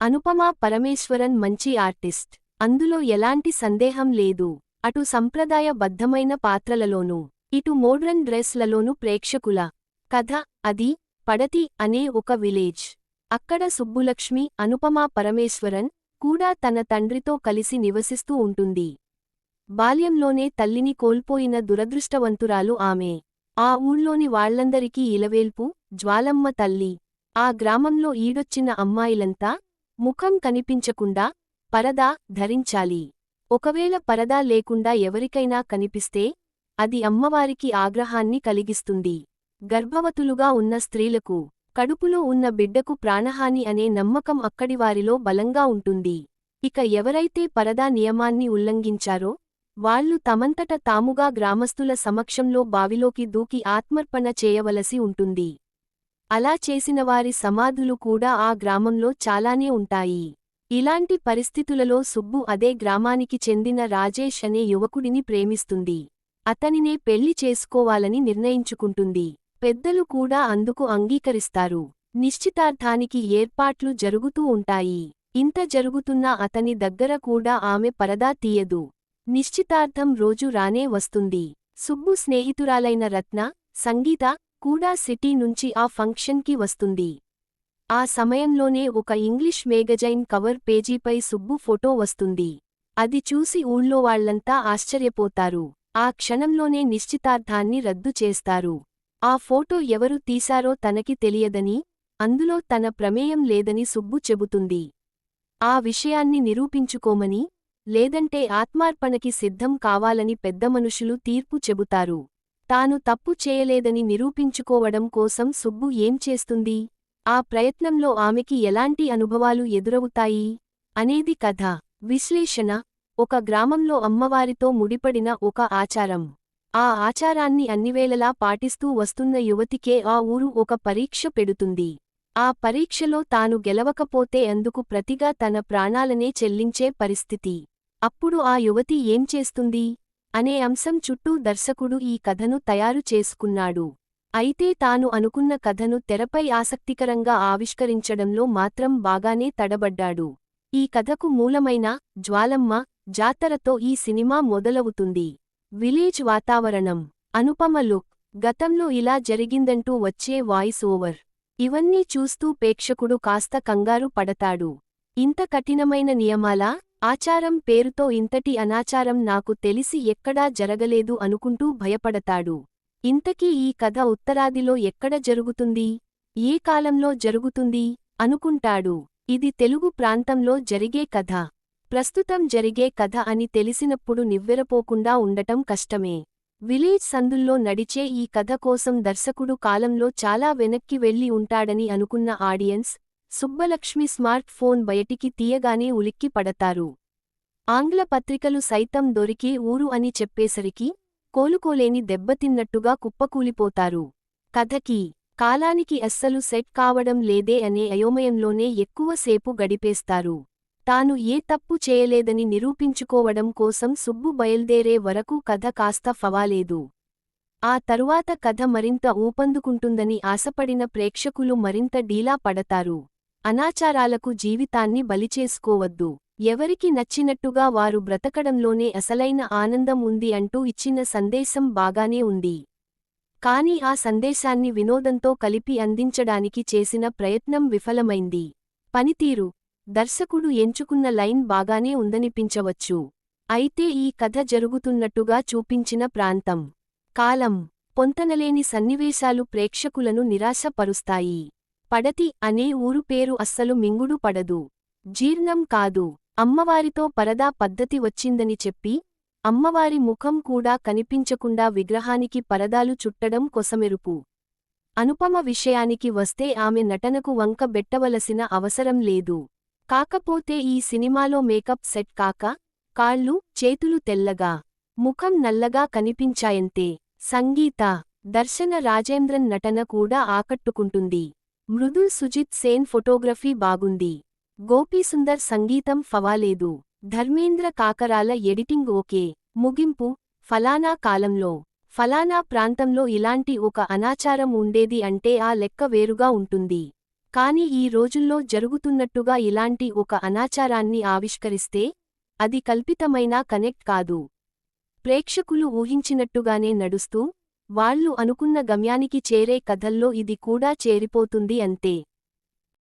అనుపమా పరమేశ్వరన్ మంచి ఆర్టిస్ట్. అందులో ఎలాంటి సందేహం లేదు. అటు సంప్రదాయబద్ధమైన పాత్రలలోనూ, ఇటు మోడ్రన్ డ్రెస్లలోనూ ప్రేక్షకుల కథ అది పడతి అనే ఒక విలేజ్. అక్కడ సుబ్బులక్ష్మి అనుపమా పరమేశ్వరన్ కూడా తన తండ్రితో కలిసి నివసిస్తూ ఉంటుంది. బాల్యంలోనే తల్లిని కోల్పోయిన దురదృష్టవంతురాలు ఆమె. ఆ ఊళ్ళోని వాళ్లందరికీ ఇలవేల్పు జ్వాలమ్మ తల్లి. ఆ గ్రామంలో ఈడొచ్చిన అమ్మాయిలంతా ముఖం కనిపించకుండా పరదా ధరించాలి. ఒకవేళ పరదా లేకుండా ఎవరికైనా కనిపిస్తే అది అమ్మవారికి ఆగ్రహాన్ని కలిగిస్తుంది. గర్భవతులుగా ఉన్న స్త్రీలకు, కడుపులో ఉన్న బిడ్డకు ప్రాణహాని అనే నమ్మకం అక్కడివారిలో బలంగా ఉంటుంది. ఇక ఎవరైతే పరదా నియమాన్ని ఉల్లంఘించారో వాళ్లు తమంతట తాముగా గ్రామస్తుల సమక్షంలో బావిలోకి దూకి ఆత్మర్పణ చేయవలసి ఉంటుంది. అలా చేసినవారి సమాధులు కూడా ఆ గ్రామంలో చాలానే ఉంటాయి. ఇలాంటి పరిస్థితులలో సుబ్బు అదే గ్రామానికి చెందిన రాజేష్ అనే యువకుడిని ప్రేమిస్తుంది. అతనినే పెళ్లి చేసుకోవాలని నిర్ణయించుకుంటుంది. పెద్దలు కూడా అందుకు అంగీకరిస్తారు. నిశ్చితార్థానికి ఏర్పాట్లు జరుగుతూ ఉంటాయి. ఇంత జరుగుతున్నా అతని దగ్గర కూడా ఆమె పరదా తీయదు. నిశ్చితార్థం రోజు రానే వస్తుంది. సుబ్బు స్నేహితురాలైన రత్న, సంగీత కూడా సిటీ నుంచి ఆ ఫంక్షన్కి వస్తుంది. ఆ సమయంలోనే ఒక ఇంగ్లీష్ మేగజైన్ కవర్ పేజీపై సుబ్బు ఫోటో వస్తుంది. అది చూసి ఊళ్ళో వాళ్లంతా ఆశ్చర్యపోతారు. ఆ క్షణంలోనే నిశ్చితార్థాన్ని రద్దు చేస్తారు. ఆ ఫోటో ఎవరు తీశారో తనకి తెలియదని, అందులో తన ప్రమేయం లేదని సుబ్బు చెబుతుంది. ఆ విషయాన్ని నిరూపించుకోమని, లేదంటే ఆత్మార్పణకి సిద్ధం కావాలని పెద్దమనుషులు తీర్పు చెబుతారు. తాను తప్పు చేయలేదని నిరూపించుకోవడం కోసం సుబ్బు ఏం చేస్తుంది? ఆ ప్రయత్నంలో ఆమెకి ఎలాంటి అనుభవాలు ఎదురవుతాయి అనేది కథ. విశ్లేషణ: ఒక గ్రామంలో అమ్మవారితో ముడిపడిన ఒక ఆచారం. ఆ ఆచారాన్ని అన్నివేళలా పాటిస్తూ వస్తున్న యువతికే ఆ ఊరు ఒక పరీక్ష పెడుతుంది. ఆ పరీక్షలో తాను గెలవకపోతే అందుకు ప్రతిగా తన ప్రాణాలనే చెల్లించే పరిస్థితి. అప్పుడు ఆ యువతి ఏం చేస్తుంది అనే అంశం చుట్టూ దర్శకుడు ఈ కథను తయారు చేసుకున్నాడు. అయితే తాను అనుకున్న కథను తెరపై ఆసక్తికరంగా ఆవిష్కరించడంలో మాత్రం బాగానే తడబడ్డాడు. ఈ కథకు మూలమైన జ్వాలమ్మ జాతరతో ఈ సినిమా మొదలవుతుంది. విలేజ్ వాతావరణం, అనుపమ లుక్, గతంలో ఇలా జరిగిందంటూ వచ్చే వాయిస్ ఓవర్, ఇవన్నీ చూస్తూ ప్రేక్షకుడు కాస్త కంగారు పడతాడు. ఇంత కఠినమైన నియమాలా? ఆచారం పేరుతో ఇంతటి అనాచారం నాకు తెలిసి ఎక్కడా జరగలేదు అనుకుంటూ భయపడతాడు. ఇంతకీ ఈ కథ ఉత్తరాదిలో ఎక్కడ జరుగుతుంది? ఏ కాలంలో జరుగుతుంది అనుకుంటాడు. ఇది తెలుగు ప్రాంతంలో జరిగే కథ. ప్రస్తుతం జరిగే కథ అని తెలిసినప్పుడు నివ్వెరపోకుండా ఉండటం కష్టమే. విలేజ్ సందుల్లో నడిచే ఈ కథ కోసం దర్శకుడు కాలంలో చాలా వెనక్కి వెళ్లి ఉంటాడని అనుకున్న ఆడియన్స్, సుబ్బలక్ష్మి స్మార్ట్ ఫోన్ బయటికి తీయగానే ఉలిక్కి పడతారు. ఆంగ్ల పత్రికలు సైతం దొరికే ఊరు అని చెప్పేసరికి కోలుకోలేని దెబ్బతిన్నట్టుగా కుప్పకూలిపోతారు. కథకి, కాలానికి అస్సలు సెట్ కావడం లేదే అనే అయోమయంలోనే ఎక్కువసేపు గడిపేస్తారు. తాను ఏ తప్పు చేయలేదని నిరూపించుకోవడం కోసం సుబ్బు బయల్దేరే వరకు కథ కాస్త ఫవాలేదు. ఆ తరువాత కథ మరింత ఊపందుకుంటుందని ఆశపడిన ప్రేక్షకులు మరింత డీలా పడతారు. అనాచారాలకు జీవితాన్ని బలిచేసుకోవద్దు. ఎవరికి నచ్చినట్టుగా వారు బ్రతకడంలోనే అసలైన ఆనందం ఉంది అంటూ ఇచ్చిన సందేశం బాగానే ఉంది. కానీ ఆ సందేశాన్ని వినోదంతో కలిపి అందించడానికి చేసిన ప్రయత్నం విఫలమైంది. పనితీరు: దర్శకుడు ఎంచుకున్న లైన్ బాగానే ఉందనిపించవచ్చు. అయితే ఈ కథ జరుగుతున్నట్టుగా చూపించిన ప్రాంతం, కాలం, పొంతనలేని సన్నివేశాలు ప్రేక్షకులను నిరాశపరుస్తాయి. పడతి అనే ఊరు పేరు అస్సలు మింగుడు పడదు. జీర్ణం కాదు. అమ్మవారితో పరదా పద్ధతి వచ్చిందని చెప్పి, అమ్మవారి ముఖం కూడా కనిపించకుండా విగ్రహానికి పరదాలు చుట్టడం కొసమెరుపు. అనుపమ విషయానికి వస్తే ఆమె నటనకు వంక బెట్టవలసిన అవసరం లేదు. కాకపోతే ఈ సినిమాలో మేకప్ సెట్ కాక, కాళ్ళు, చేతులు తెల్లగా, ముఖం నల్లగా కనిపించాయంతే. సంగీత, దర్శన రాజేంద్రన్ నటన కూడా ఆకట్టుకుంటుంది. మృదుల్ సుజిత్ సేన్ ఫోటోగ్రఫీ బాగుంది. గోపీసుందర్ సంగీతం ఫవాలేదు. Dharmendra Kakarala editing okay. ముగింపు: ఫలానా కాలంలో, ఫలానా ప్రాంతంలో ఇలాంటి ఒక అనాచారం ఉండేది అంటే ఆ లెక్క వేరుగా ఉంటుంది. కాని ఈ రోజుల్లో జరుగుతున్నట్టుగా ఇలాంటి ఒక అనాచారాన్ని ఆవిష్కరిస్తే అది కల్పితమైనా కనెక్ట్ కాదు. ప్రేక్షకులు ఊహించినట్టుగానే నడుస్తూ, వాళ్ళు అనుకున్న గమ్యానికి చేరే కథల్లో ఇది కూడా చేరిపోతుంది అంతే.